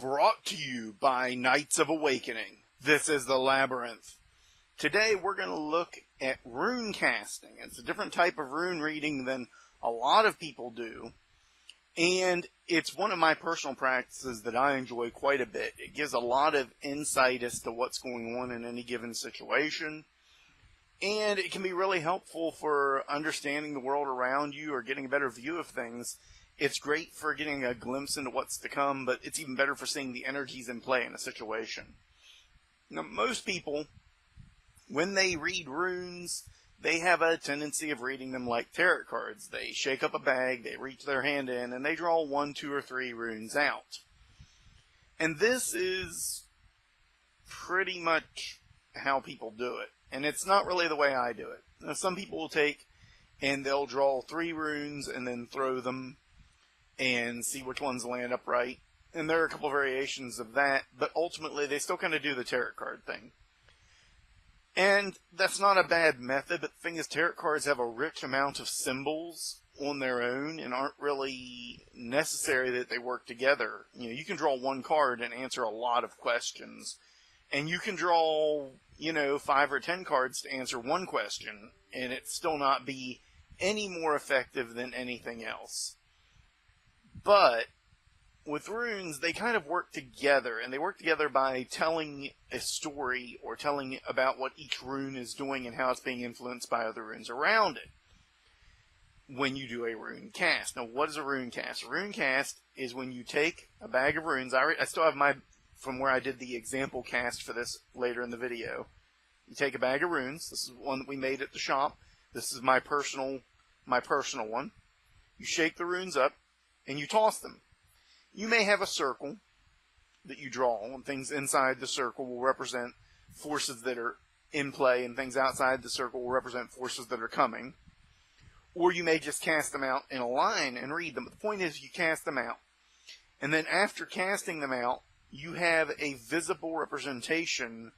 Brought to you by Knights of Awakening. This is the Labyrinth. Today we're going to look at rune casting. It's a different type of rune reading than a lot of people do. And it's one of my personal practices that I enjoy quite a bit. It gives a lot of insight as to what's going on in any given situation. And it can be really helpful for understanding the world around you or getting a better view of things. It's great for getting a glimpse into what's to come, but it's even better for seeing the energies in play in a situation. Now, most people, when they read runes, they have a tendency of reading them like tarot cards. They shake up a bag, they reach their hand in, and they draw 1, 2, or 3 runes out. And this is pretty much how people do it. And it's not really the way I do it. Now, some people will take and they'll draw 3 runes and then throw them and see which ones land upright. And there are a couple variations of that, but ultimately they still kind of do the tarot card thing. And that's not a bad method, but the thing is, tarot cards have a rich amount of symbols on their own and aren't really necessary that they work together. You know, you can draw 1 card and answer a lot of questions, and you can draw, 5 or 10 cards to answer 1 question, and it still not be any more effective than anything else. But with runes, they kind of work together, and they work together by telling a story or telling about what each rune is doing and how it's being influenced by other runes around it when you do a rune cast. Now, what is a rune cast? A rune cast is when you take a bag of runes. I still have my, from where I did the example cast for this later in the video. You take a bag of runes. This is one that we made at the shop. This is my personal one. You shake the runes up, and you toss them. You may have a circle that you draw, and things inside the circle will represent forces that are in play, and things outside the circle will represent forces that are coming. Or you may just cast them out in a line and read them. But the point is, you cast them out. And then after casting them out, you have a visible representation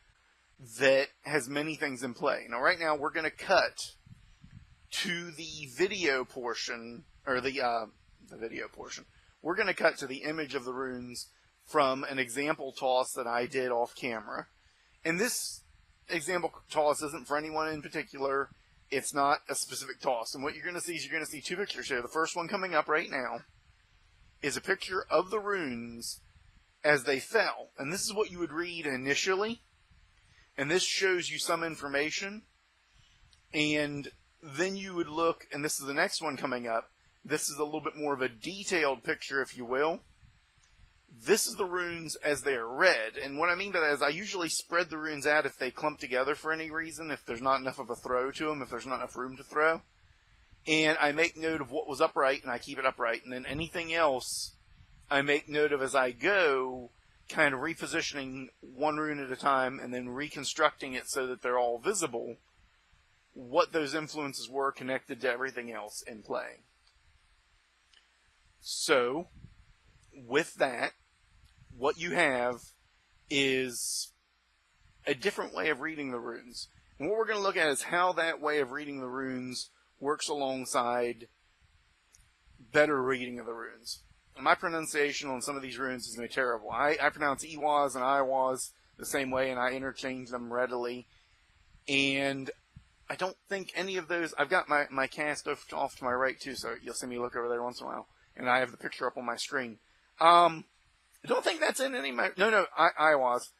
that has many things in play. Now, right now, we're going to cut to the video portion, or the video portion. We're going to cut to the image of the runes from an example toss that I did off camera. And this example toss isn't for anyone in particular. It's not a specific toss. And what you're going to see is you're going to see 2 pictures here. The first one coming up right now is a picture of the runes as they fell. And this is what you would read initially. And this shows you some information. And then you would look, and this is the next one coming up. This is a little bit more of a detailed picture, if you will. This is the runes as they are read. And what I mean by that is I usually spread the runes out if they clump together for any reason, if there's not enough of a throw to them, if there's not enough room to throw. And I make note of what was upright, and I keep it upright. And then anything else I make note of as I go, kind of repositioning 1 rune at a time and then reconstructing it so that they're all visible, what those influences were connected to everything else in play. So, with that, what you have is a different way of reading the runes. And what we're going to look at is how that way of reading the runes works alongside better reading of the runes. And my pronunciation on some of these runes is terrible. I pronounce Iwaz and Iwaz the same way, and I interchange them readily. And I don't think any of those... I've got my cast off to my right, too, so you'll see me look over there once in a while. And I have the picture up on my screen. I don't think that's in any of my... No, Iwaz.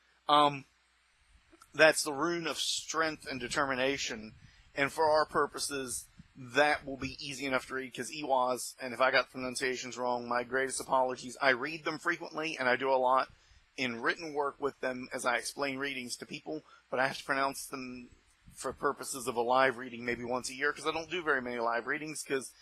That's the rune of strength and determination. And for our purposes, that will be easy enough to read, because Iwaz, and if I got the pronunciations wrong, my greatest apologies. I read them frequently, and I do a lot in written work with them as I explain readings to people, but I have to pronounce them for purposes of a live reading maybe once a year, because I don't do very many live readings, because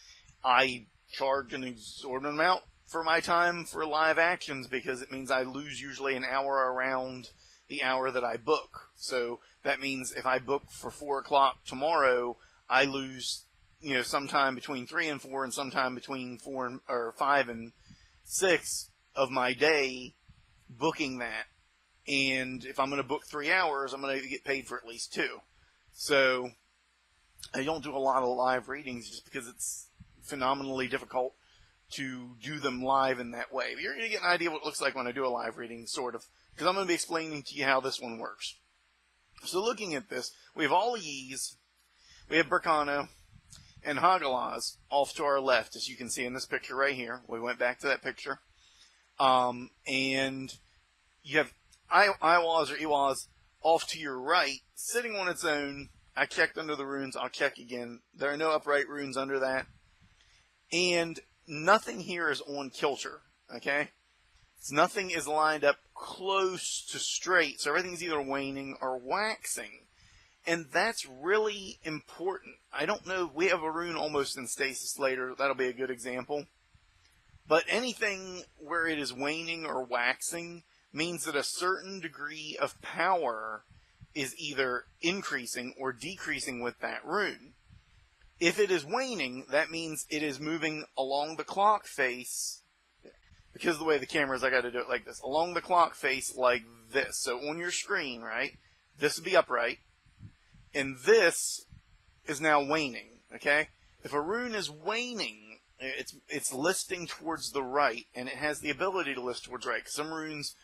I charge an exorbitant amount for my time for live actions, because it means I lose usually an hour around the hour that I book. So that means if I book for 4 o'clock tomorrow, I lose, sometime between 3 and 4 and sometime between 5 and 6 of my day booking that. And if I'm going to book 3 hours, I'm going to get paid for at least 2. So I don't do a lot of live readings just because it's phenomenally difficult to do them live in that way. But you're going to get an idea of what it looks like when I do a live reading, sort of, because I'm going to be explaining to you how this one works. So looking at this, we have all Ys, we have Berkano, and Hagalaz off to our left, as you can see in this picture right here. We went back to that picture. And you have Iwaz or Iwaz off to your right, sitting on its own. I checked under the runes. I'll check again. There are no upright runes under that. And nothing here is on kilter, okay? Nothing is lined up close to straight, so everything's either waning or waxing. And that's really important. I don't know, we have a rune almost in stasis later. That'll be a good example. But anything where it is waning or waxing means that a certain degree of power is either increasing or decreasing with that rune. If it is waning, that means it is moving along the clock face. Because of the way the camera is, I got to do it like this. Along the clock face like this. So on your screen, right, this would be upright. And this is now waning, okay? If a rune is waning, it's listing towards the right, and it has the ability to list towards right. Some runes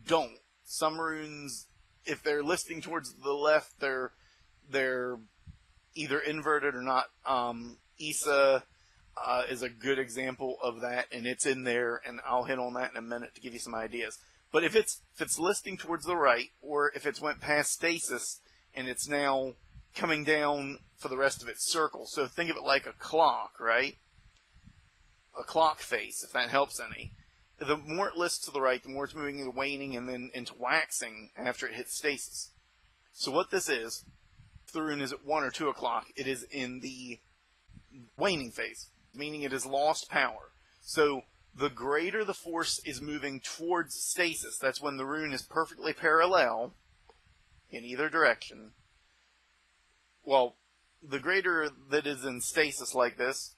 don't. Some runes, if they're listing towards the left, they're either inverted or not. Isa is a good example of that, and it's in there, and I'll hit on that in a minute to give you some ideas. But if it's listing towards the right, or if it's went past stasis, and it's now coming down for the rest of its circle. So think of it like a clock, right? A clock face, if that helps any. The more it lists to the right, the more it's moving into waning and then into waxing after it hits stasis. So what this is, if the rune is at 1 or 2 o'clock, it is in the waning phase, meaning it has lost power. So the greater the force is moving towards stasis, that's when the rune is perfectly parallel in either direction. Well, the greater that is in stasis like this,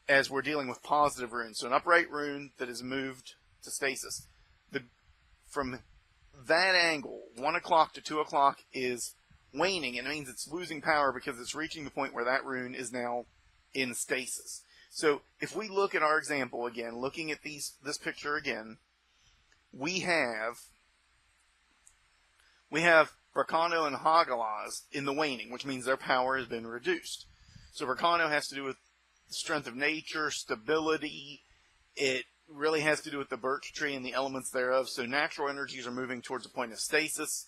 as we're dealing with positive runes. So an upright rune that is moved to stasis. From that angle, 1 o'clock to 2 o'clock is waning, and it means it's losing power because it's reaching the point where that rune is now in stasis. So if we look at our example again, looking at this picture again, we have Berkano and Hagalaz in the waning, which means their power has been reduced. So Berkano has to do with the strength of nature, stability. It really has to do with the birch tree and the elements thereof. So natural energies are moving towards a point of stasis.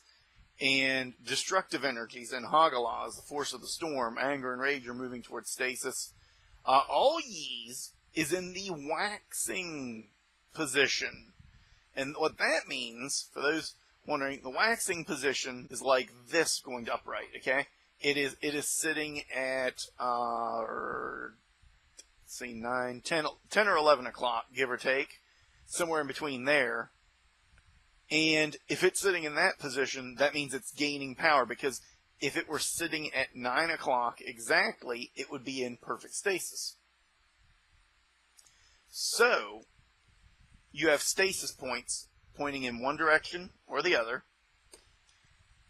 And destructive energies in Hagalaz, the force of the storm, anger and rage, are moving towards stasis. All Ys is in the waxing position. And what that means, for those wondering, the waxing position is like this going to upright, okay? It is sitting at, 9, 10 or 11 o'clock, give or take, somewhere in between there. And if it's sitting in that position, that means it's gaining power, because if it were sitting at 9 o'clock exactly, it would be in perfect stasis. So, you have stasis points pointing in one direction or the other.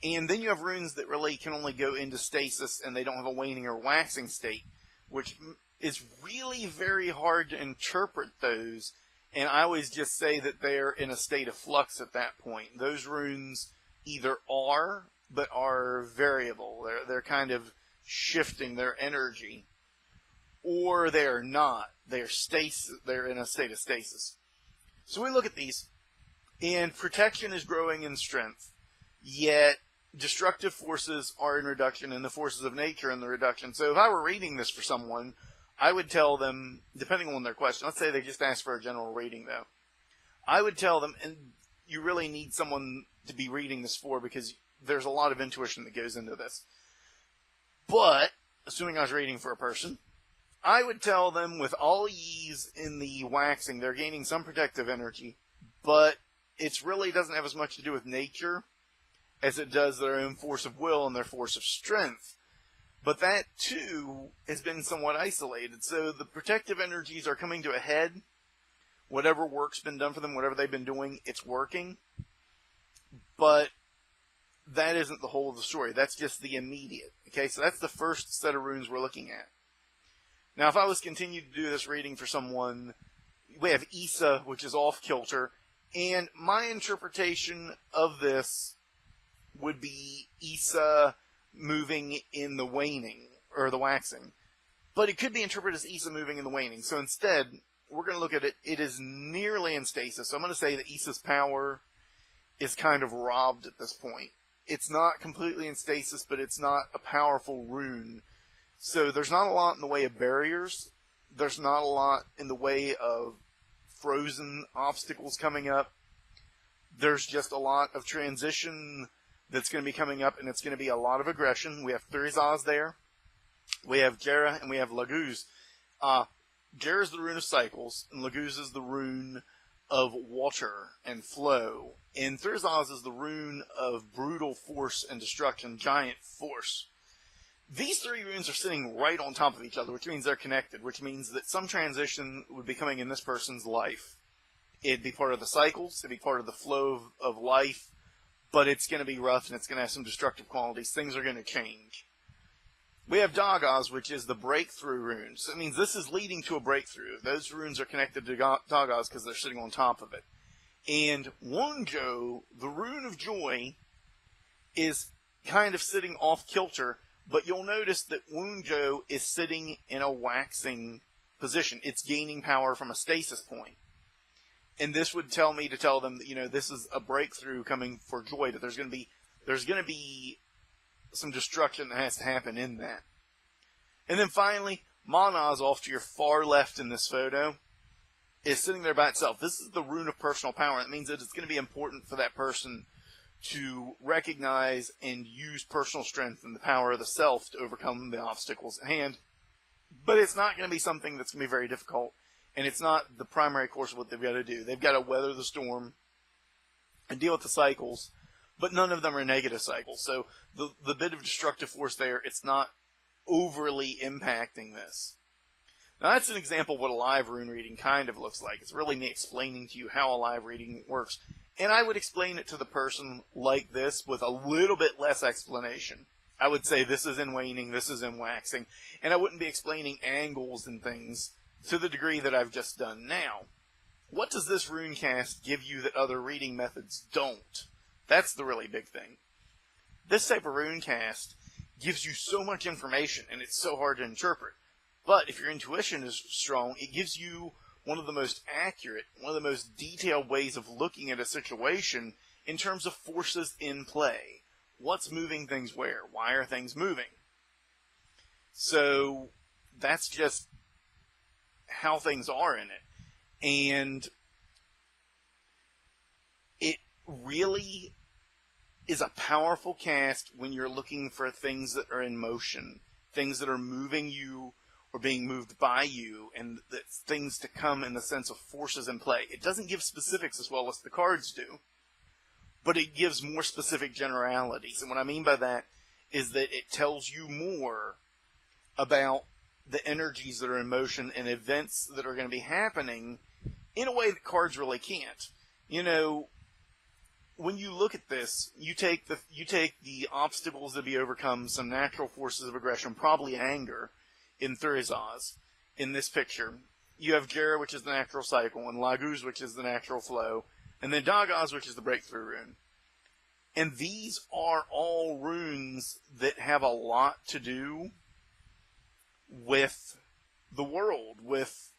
And then you have runes that really can only go into stasis and they don't have a waning or waxing state, which is really very hard to interpret those. And I always just say that they're in a state of flux at that point. Those runes either are, but are variable. They're kind of shifting their energy. Or they're not. They're in a state of stasis. So we look at these, and protection is growing in strength, yet destructive forces are in reduction, and the forces of nature in the reduction. So if I were reading this for someone, I would tell them, depending on their question, let's say they just asked for a general reading though, I would tell them, and you really need someone to be reading this for, because there's a lot of intuition that goes into this. But, assuming I was reading for a person, I would tell them with all Ys in the waxing, they're gaining some protective energy, but it really doesn't have as much to do with nature as it does their own force of will and their force of strength. But that, too, has been somewhat isolated. So the protective energies are coming to a head. Whatever work's been done for them, whatever they've been doing, it's working. But that isn't the whole of the story. That's just the immediate. Okay, so that's the first set of runes we're looking at. Now, if I was continue to do this reading for someone, we have Issa, which is off kilter, and my interpretation of this would be Issa moving in the waning, or the waxing. But it could be interpreted as Issa moving in the waning. So instead, we're going to look at it. It is nearly in stasis. So I'm going to say that Issa's power is kind of robbed at this point. It's not completely in stasis, but it's not a powerful rune. So there's not a lot in the way of barriers. There's not a lot in the way of frozen obstacles coming up. There's just a lot of transition that's going to be coming up, and it's going to be a lot of aggression. We have Thurizaz there. We have Jera, and we have Laguz. Jera is the rune of cycles, and Laguz is the rune of water and flow. And Thurizaz is the rune of brutal force and destruction, giant force. These three runes are sitting right on top of each other, which means they're connected, which means that some transition would be coming in this person's life. It'd be part of the cycles, it'd be part of the flow of life, but it's going to be rough and it's going to have some destructive qualities. Things are going to change. We have Dagaz, which is the breakthrough rune. So it means this is leading to a breakthrough. Those runes are connected to Dagaz because they're sitting on top of it. And Wonjo, the rune of joy, is kind of sitting off kilter, but you'll notice that Wonjo is sitting in a waxing position. It's gaining power from a stasis point. And this would tell me to tell them that, this is a breakthrough coming for joy, that there's going to be some destruction that has to happen in that. And then finally, Manaz, off to your far left in this photo, is sitting there by itself. This is the rune of personal power. That means that it's going to be important for that person to recognize and use personal strength and the power of the self to overcome the obstacles at hand. But it's not going to be something that's going to be very difficult. And it's not the primary course of what they've got to do. They've got to weather the storm and deal with the cycles, but none of them are negative cycles. So the bit of destructive force there, it's not overly impacting this. Now that's an example of what a live rune reading kind of looks like. It's really me explaining to you how a live reading works. And I would explain it to the person like this with a little bit less explanation. I would say this is in waning, this is in waxing, and I wouldn't be explaining angles and things to the degree that I've just done now. What does this rune cast give you that other reading methods don't? That's the really big thing. This type of rune cast gives you so much information, and it's so hard to interpret. But if your intuition is strong, it gives you one of the most accurate, one of the most detailed ways of looking at a situation in terms of forces in play. What's moving things where? Why are things moving? So that's just how things are in it. And it really is a powerful cast when you're looking for things that are in motion, things that are moving you or being moved by you, and things to come in the sense of forces in play. It doesn't give specifics as well as the cards do, but it gives more specific generalities. And what I mean by that is that it tells you more about the energies that are in motion and events that are going to be happening in a way that cards really can't. When you look at this, you take the obstacles to be overcome, some natural forces of aggression, probably anger, in Thurizaz, in this picture. You have Jera, which is the natural cycle, and Laguz, which is the natural flow, and then Dagaz, which is the breakthrough rune. And these are all runes that have a lot to do with the world, with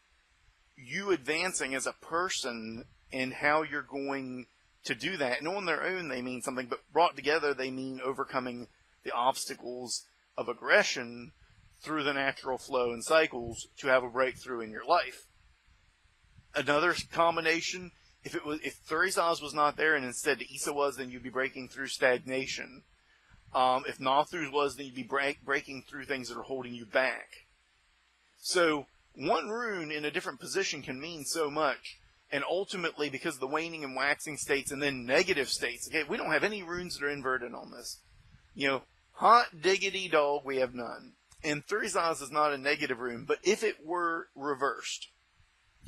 you advancing as a person and how you're going to do that. And on their own they mean something, but brought together they mean overcoming the obstacles of aggression through the natural flow and cycles to have a breakthrough in your life. Another combination, if Thurizaz was not there and instead Issa was, then you'd be breaking through stagnation. If Nathuz was, then you'd be breaking through things that are holding you back. So one rune in a different position can mean so much. And ultimately, because of the waning and waxing states and then negative states, okay, we don't have any runes that are inverted on this. Hot diggity dog, we have none. And Thurizaz is not a negative rune, but if it were reversed,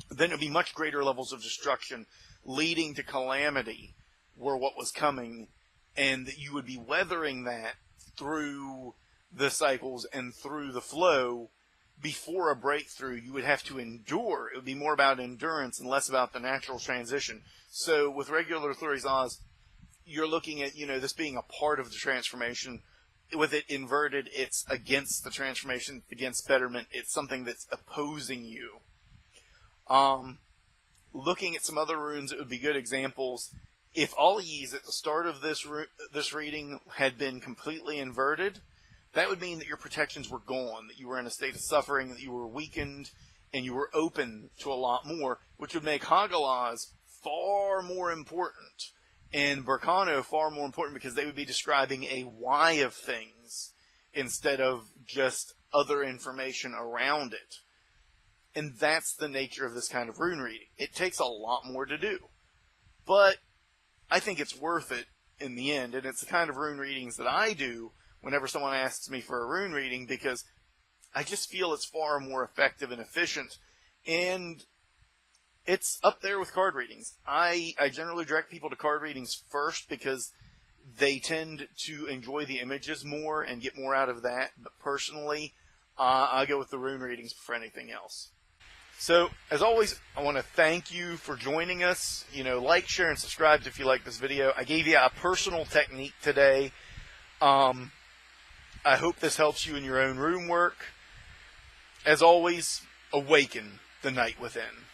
then it would be much greater levels of destruction, leading to calamity, were what was coming, and that you would be weathering that through the cycles and through the flow, before a breakthrough, you would have to endure. It would be more about endurance and less about the natural transition. So with regular Thuri's Oz, you're looking at, this being a part of the transformation. With it inverted, it's against the transformation, against betterment. It's something that's opposing you. Looking at some other runes, it would be good examples. If all Ys at the start of this reading had been completely inverted, that would mean that your protections were gone, that you were in a state of suffering, that you were weakened, and you were open to a lot more, which would make Hagalaz far more important, and Berkano far more important, because they would be describing a why of things instead of just other information around it. And that's the nature of this kind of rune reading. It takes a lot more to do, but I think it's worth it in the end, and it's the kind of rune readings that I do whenever someone asks me for a rune reading, because I just feel it's far more effective and efficient, and it's up there with card readings. I generally direct people to card readings first because they tend to enjoy the images more and get more out of that, but personally, I go with the rune readings before anything else. So, as always, I want to thank you for joining us. Like, share, and subscribe if you like this video. I gave you a personal technique today. I hope this helps you in your own rune work. As always, awaken the night within.